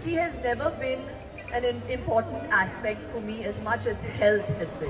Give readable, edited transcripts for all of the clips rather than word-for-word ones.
beauty has never been an important aspect for me as much as health has been.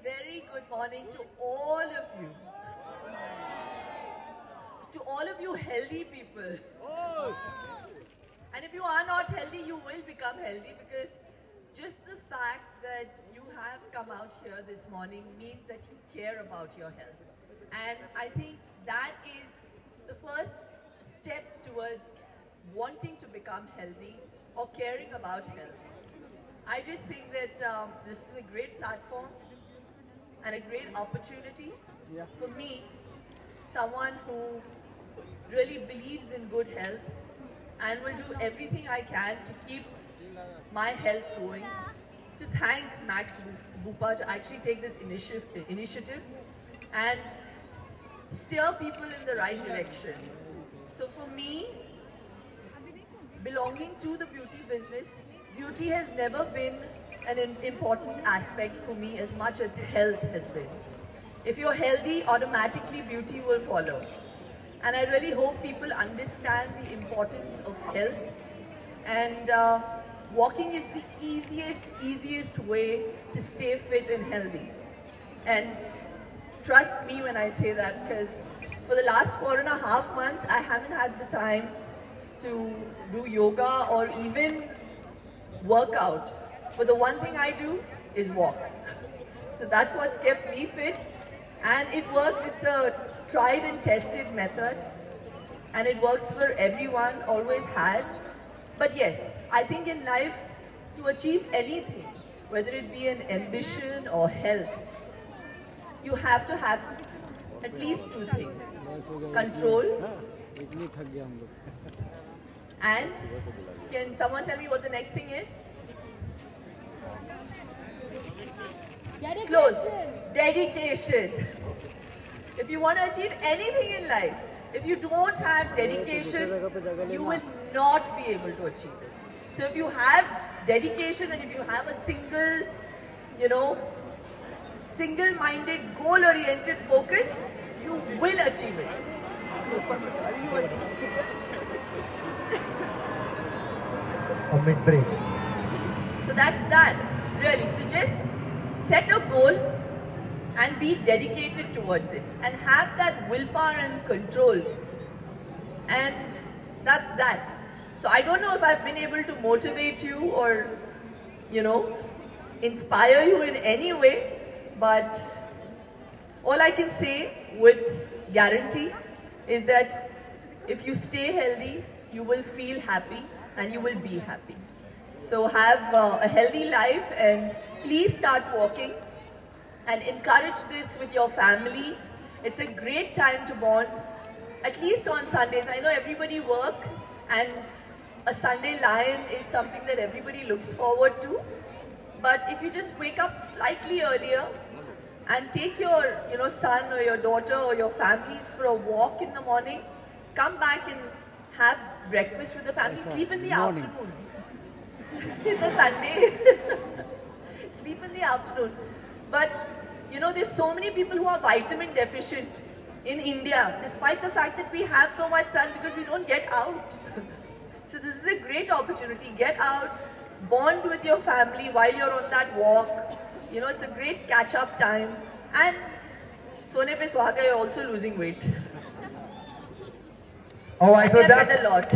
Very good morning to all of you. To all of you healthy people. And if you are not healthy, you will become healthy, because just the fact that you have come out here this morning means that you care about your health. And I think that is the first step towards wanting to become healthy or caring about health. I just think that this is a great platform and a great opportunity for me, someone who really believes in good health and will do everything I can to keep my health going, to thank Max Bupa to actually take this initiative and steer people in the right direction. So for me, belonging to the beauty business, beauty has never been an important aspect for me as much as health has been. If you're healthy, automatically beauty will follow. And I really hope people understand the importance of health. And walking is the easiest way to stay fit and healthy. And trust me when I say that, because for the last 4.5 months, I haven't had the time to do yoga or even work out. But the one thing I do is walk. So that's what's kept me fit. And it works. It's a tried and tested method. And it works for everyone, always has. But yes, I think in life, to achieve anything, whether it be an ambition or health, you have to have at least 2 things. Control and, can someone tell me what the next thing is? Close. Dedication. If you want to achieve anything in life, if you don't have dedication, you will not be able to achieve it. So if you have dedication and if you have a single-minded, goal-oriented focus, you will achieve it. A mid-break. So that's that, really. So just set a goal and be dedicated towards it and have that willpower and control. And that's that. So I don't know if I've been able to motivate you or, inspire you in any way, but all I can say with guarantee is that if you stay healthy, you will feel happy and you will be happy. So have a healthy life and please start walking and encourage this with your family. It's a great time to bond, at least on Sundays. I know everybody works and a Sunday lion is something that everybody looks forward to. But if you just wake up slightly earlier and take your son or your daughter or your families for a walk in the morning, come back and have breakfast with the family, sleep in the afternoon. It's a Sunday. Sleep in the afternoon. But there's so many people who are vitamin deficient in India, despite the fact that we have so much sun, because we don't get out. So this is a great opportunity. Get out, bond with your family while you're on that walk. It's a great catch-up time. And Sone Pe Suhaga, you're also losing weight. Oh, I thought I've that. said a lot.